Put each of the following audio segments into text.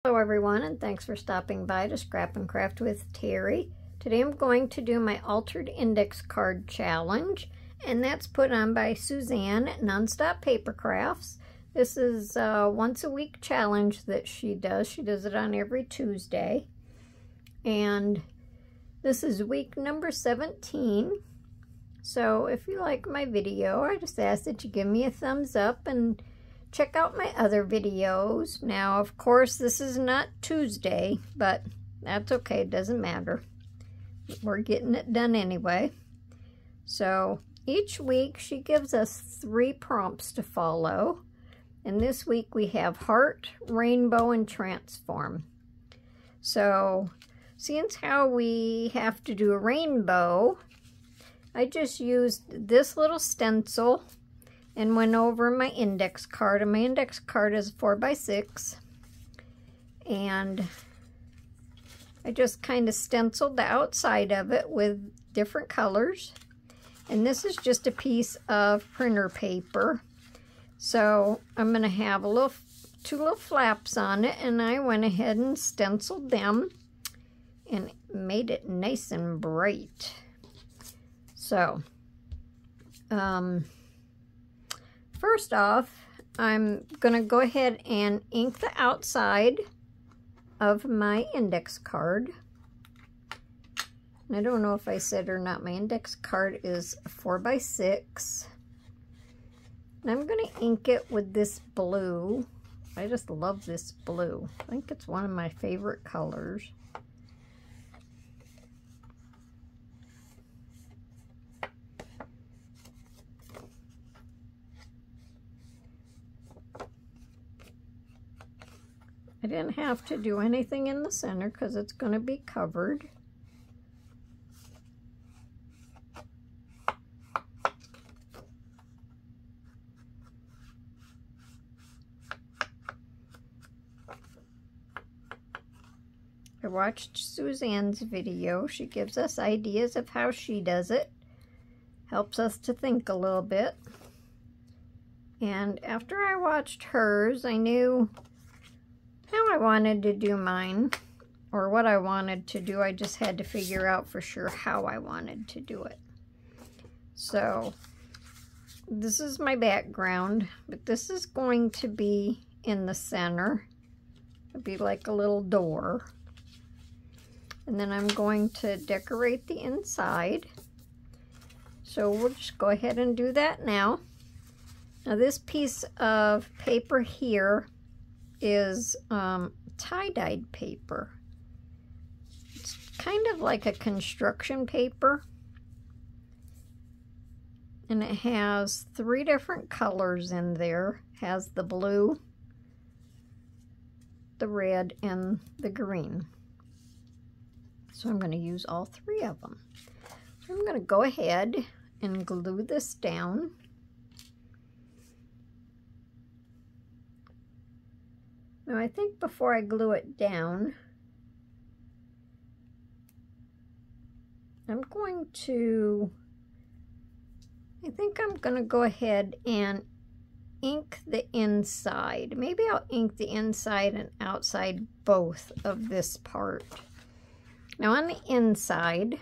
Hello everyone, and thanks for stopping by to Scrap and Craft with Terry. Today I'm going to do my altered index card challenge, and that's put on by Suzanne at Nonstop Papercrafts. This is a once a week challenge that she does. She does it on every Tuesday. And this is week number 17. So if you like my video, I just ask that you give me a thumbs up and check out my other videos. Now, of course, this is not Tuesday, but that's okay. It doesn't matter. We're getting it done anyway. So each week she gives us 3 prompts to follow. And this week we have Heart, Rainbow, and Transform. So since how we have to do a rainbow, I just used this little stencil and went over my index card, and my index card is 4x6, and I just kind of stenciled the outside of it with different colors. And this is just a piece of printer paper, so I'm going to have two little flaps on it, and I went ahead and stenciled them and made it nice and bright. So first off, I'm going to go ahead and ink the outside of my index card. And I don't know if I said or not, my index card is 4x6. And I'm going to ink it with this blue. I just love this blue. I think it's one of my favorite colors. I didn't have to do anything in the center because it's going to be covered. I watched Suzanne's video. She gives us ideas of how she does it. Helps us to think a little bit. And after I watched hers, I knew how I wanted to do mine, or what I wanted to do. I just had to figure out for sure how I wanted to do it. So this is my background, but this is going to be in the center. It'll be like a little door. And then I'm going to decorate the inside. So we'll just go ahead and do that now. Now this piece of paper here is tie-dyed paper. It's kind of like a construction paper, and it has 3 different colors in there. It has the blue, the red, and the green. So I'm going to use all 3 of them. So I'm going to go ahead and glue this down. Now I think before I glue it down, I'm going to go ahead and ink the inside. Maybe I'll ink the inside and outside both of this part. Now on the inside,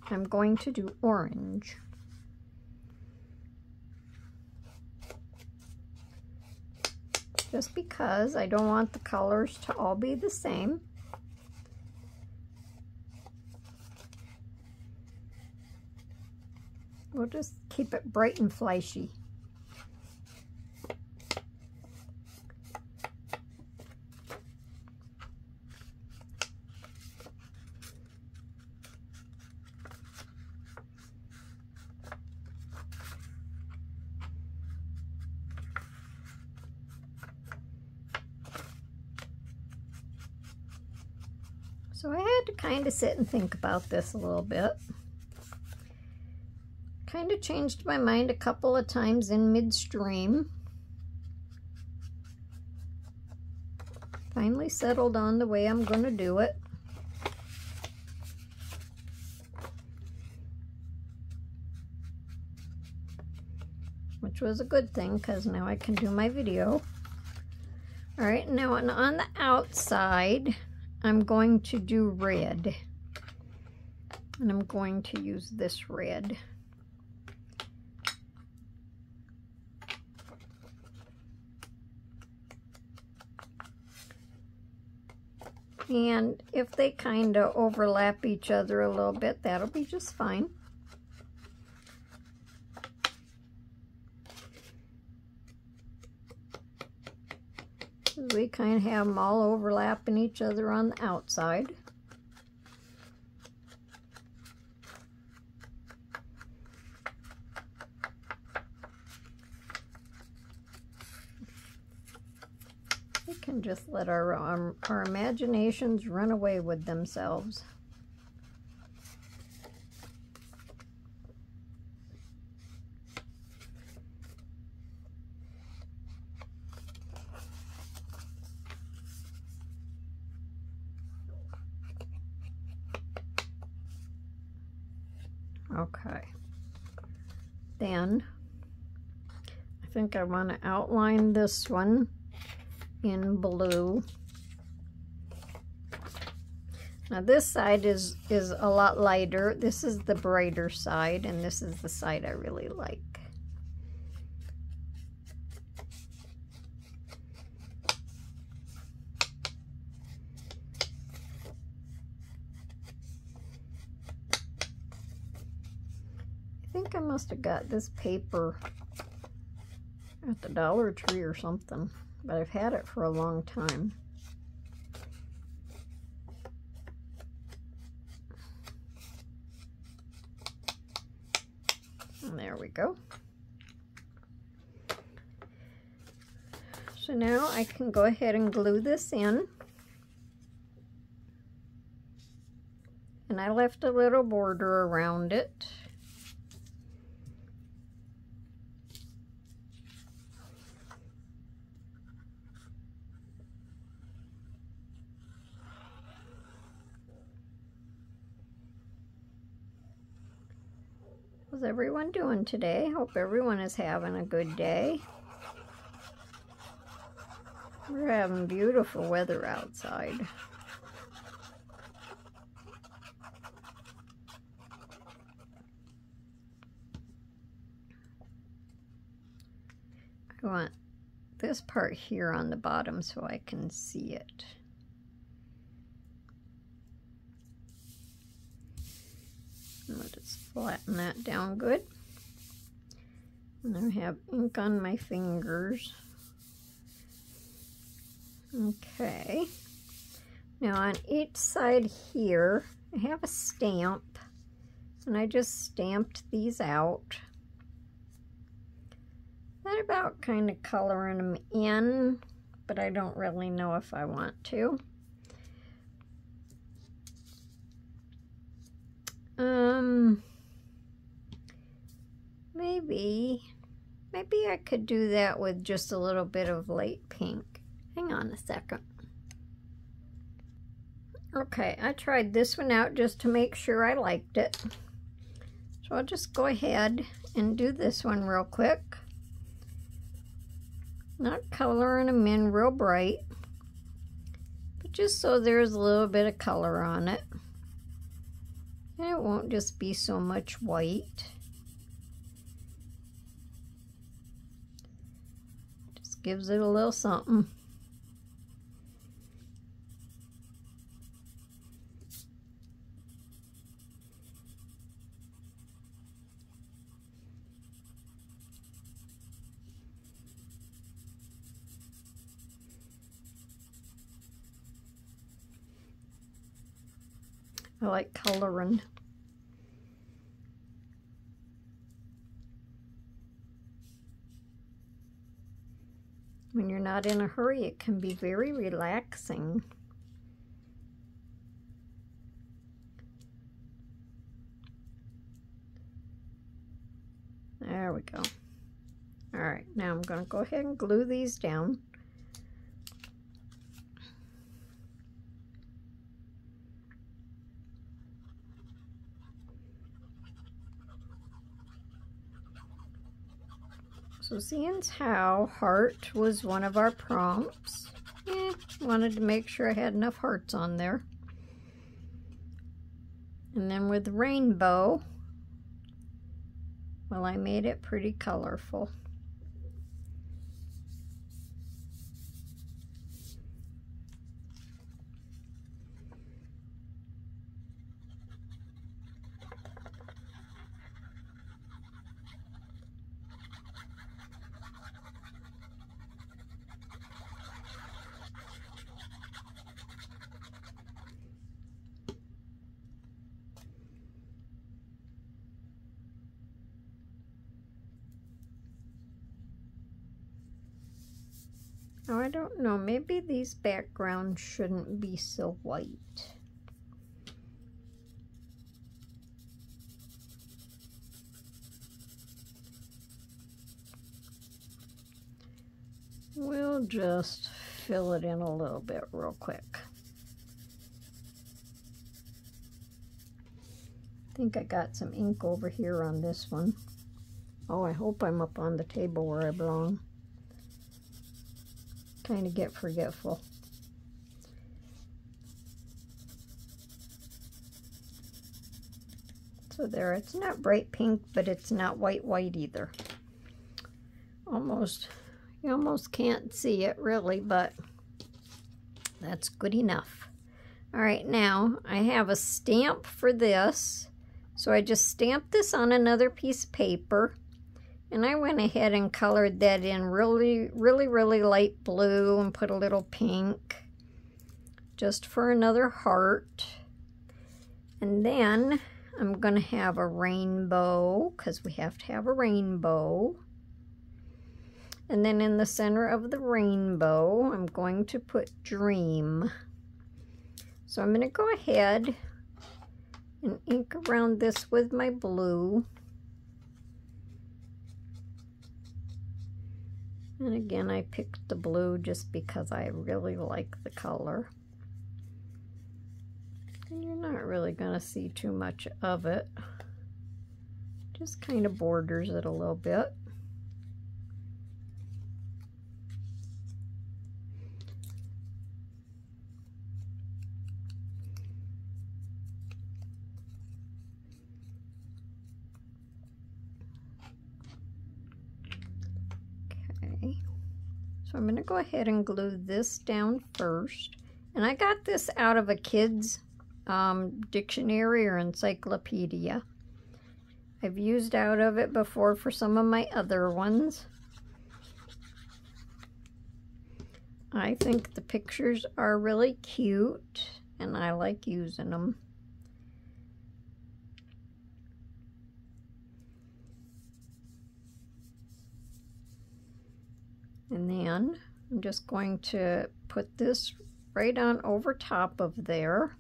I'm going to do orange. Just because I don't want the colors to all be the same. We'll just keep it bright and flashy. So I had to kind of sit and think about this a little bit. Kind of changed my mind a couple of times in midstream. Finally settled on the way I'm going to do it. which was a good thing because now I can do my video. All right, now on the outside, I'm going to do red. And I'm going to use this red. And if they kind of overlap each other a little bit, that'll be just fine. We kind of have them all overlapping each other on the outside. We can just let our imaginations run away with themselves. Okay, then I think I want to outline this one in blue. Now this side is a lot lighter. This is the brighter side, and this is the side I really like. I think I must have got this paper at the Dollar Tree or something, but I've had it for a long time. And there we go. So now I can go ahead and glue this in. And I left a little border around it. How's everyone doing today? Hope everyone is having a good day. We're having beautiful weather outside. I want this part here on the bottom so I can see it. I'll just flatten that down good. And I have ink on my fingers. Okay. Now on each side here, I have a stamp. And I just stamped these out. Thought about kind of coloring them in, but I don't really know if I want to. Maybe I could do that with just a little bit of light pink. Hang on a second. Okay, I tried this one out just to make sure I liked it. So I'll just go ahead and do this one real quick. Not coloring them in real bright, but just so there's a little bit of color on it. And it won't just be so much white. Just gives it a little something. I like coloring. When you're not in a hurry, it can be very relaxing. There we go. All right, now I'm going to go ahead and glue these down. So seeing how heart was one of our prompts, wanted to make sure I had enough hearts on there. And then with rainbow, well, I made it pretty colorful. Oh, I don't know, maybe these backgrounds shouldn't be so white. We'll just fill it in a little bit real quick. I think I got some ink over here on this one. Oh, I hope I'm up on the table where I belong. Kind of get forgetful. So there, it's not bright pink, but it's not white either. You almost can't see it really, but that's good enough. All right, now I have a stamp for this. So I just stamped this on another piece of paper. And I went ahead and colored that in really light blue and put a little pink just for another heart. And then I'm going to have a rainbow because we have to have a rainbow. And then in the center of the rainbow, I'm going to put dream. So I'm going to go ahead and ink around this with my blue. And again, I picked the blue just because I really like the color. And you're not really going to see too much of it. Just kind of borders it a little bit. So I'm going to go ahead and glue this down first. And I got this out of a kid's dictionary or encyclopedia. I've used out of it before for some of my other ones. I think the pictures are really cute and I like using them. And then I'm just going to put this right on over top of there.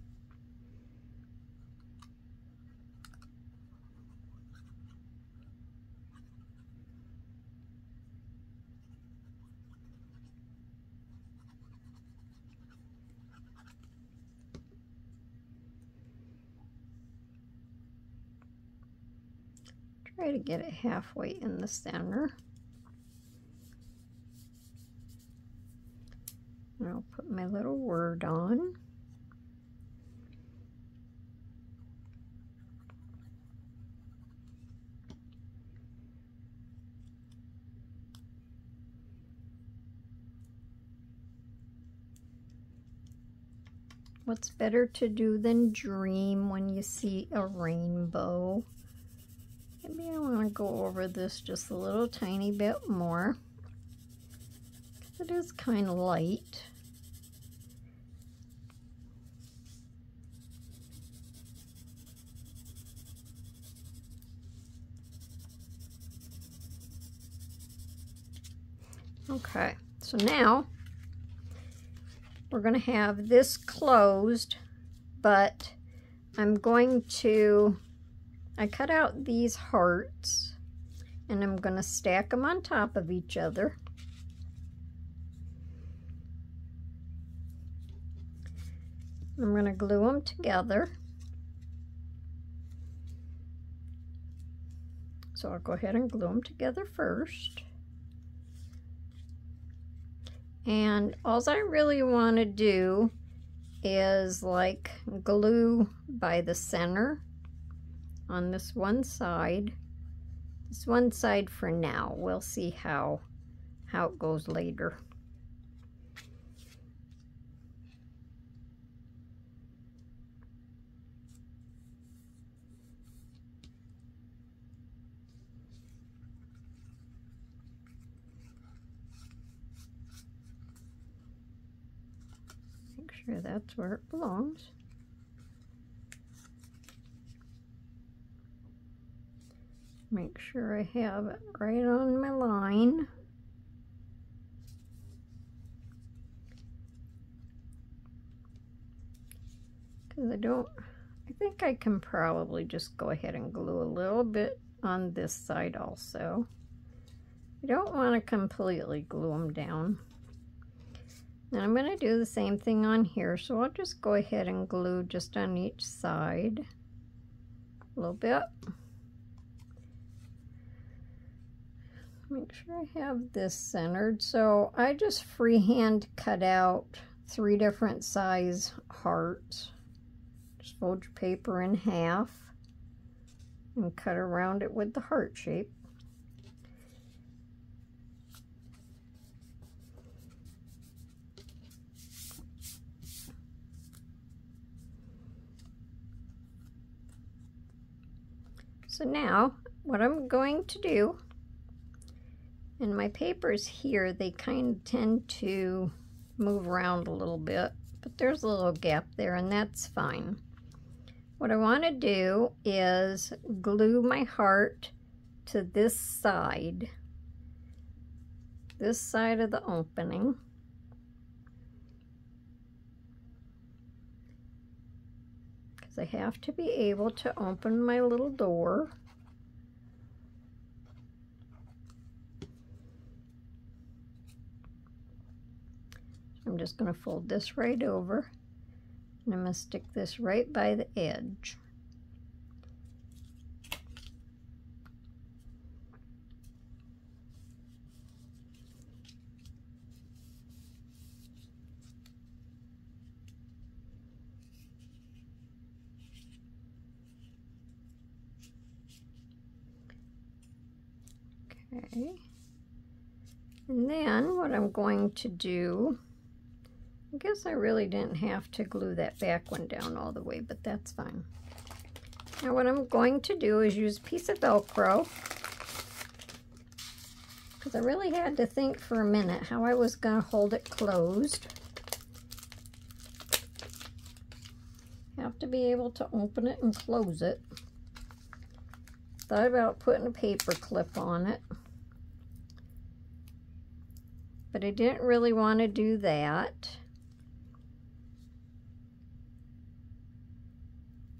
Try to get it halfway in the center. And I'll put my little word on. What's better to do than dream when you see a rainbow? Maybe I want to go over this just a little tiny bit more. It is kind of light. Okay, so now we're going to have this closed, but I'm going to, I cut out these hearts and I'm going to stack them on top of each other. I'm going to glue them together. So I'll go ahead and glue them together first. And all I really want to do is like glue by the center on this one side. This one side for now. We'll see how it goes later. Make sure that's where it belongs. Make sure I have it right on my line. Because I think I can probably just go ahead and glue a little bit on this side also. I don't want to completely glue them down. Then I'm going to do the same thing on here, so I'll just go ahead and glue just on each side a little bit. Make sure I have this centered. So I just freehand cut out 3 different size hearts. Just fold your paper in half and cut around it with the heart shape. So now what I'm going to do, and my papers here, they kind of tend to move around a little bit, but there's a little gap there, and that's fine. What I want to do is glue my heart to this side of the opening. Because I have to be able to open my little door. I'm just going to fold this right over, and I'm going to stick this right by the edge. Okay, and then what I'm going to do, I guess I really didn't have to glue that back one down all the way, but that's fine. Now what I'm going to do is use a piece of Velcro, because I really had to think for a minute how I was going to hold it closed. Have to be able to open it and close it. Thought about putting a paper clip on it, but I didn't really want to do that.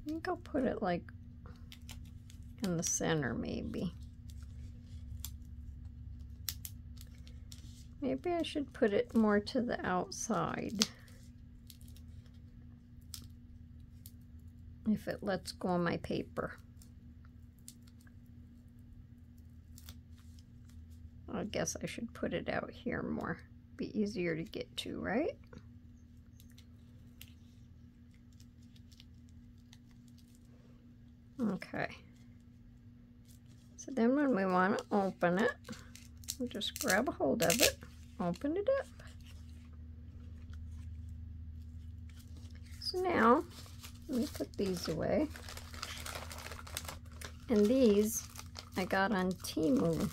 I think I'll put it like in the center maybe. Maybe I should put it more to the outside if it lets go of my paper. I guess I should put it out here more. Be easier to get to, right? Okay. So then when we want to open it, we'll just grab a hold of it, open it up. So now, let me put these away. And these I got on Temu.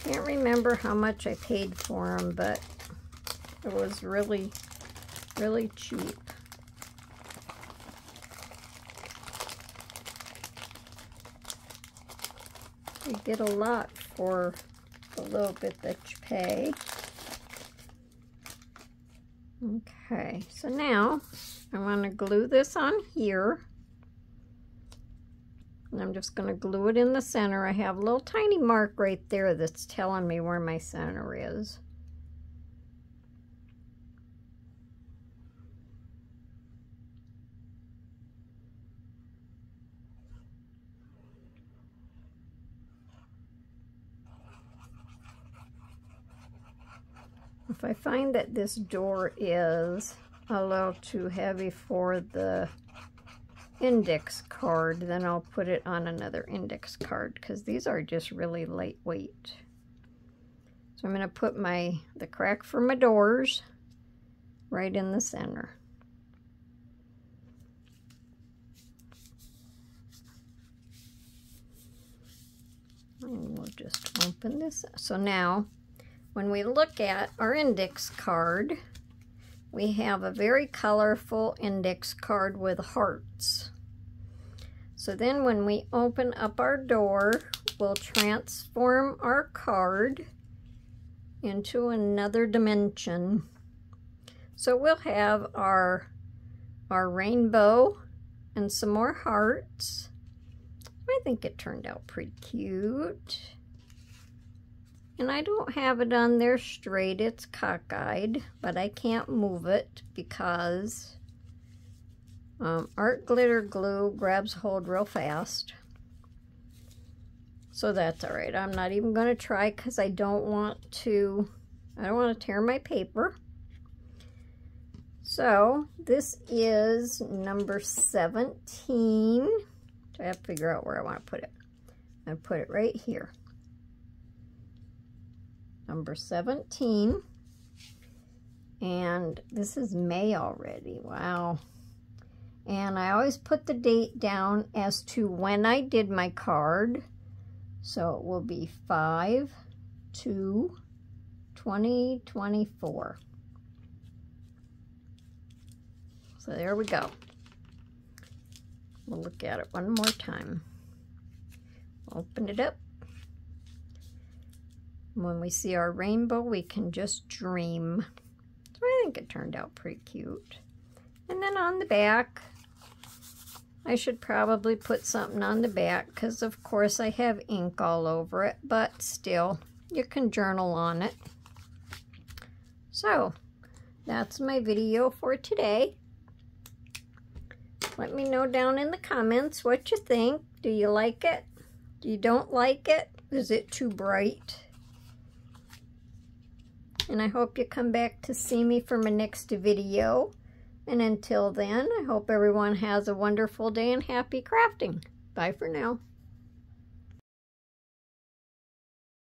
Can't remember how much I paid for them, but it was really, really cheap. You get a lot for the little bit that you pay. Okay, so now I want to glue this on here. And I'm just going to glue it in the center. I have a little tiny mark right there that's telling me where my center is. if I find that this door is a little too heavy for the index card, then I'll put it on another index card, because these are just really lightweight. So I'm going to put the crack for my doors right in the center. And we'll just open this. So now, when we look at our index card, we have a very colorful index card with hearts. So then when we open up our door, we'll transform our card into another dimension. So we'll have our rainbow and some more hearts. I think it turned out pretty cute. And I don't have it on there straight, it's cockeyed, but I can't move it because art glitter glue grabs hold real fast. So that's all right. I'm not even going to try because I don't want to tear my paper. So this is number 17. I have to figure out where I want to put it. I'm going to put it right here. Number 17. And this is May already. Wow. And I always put the date down as to when I did my card. So it will be 5/2/2024. So there we go. We'll look at it one more time. Open it up. When we see our rainbow, we can just dream. So I think it turned out pretty cute. And then on the back, I should probably put something on the back because of course I have ink all over it, but still, you can journal on it. So that's my video for today. Let me know down in the comments what you think. Do you like it? You don't like it? Is it too bright? And I hope you come back to see me for my next video. And until then, I hope everyone has a wonderful day and happy crafting. Bye for now.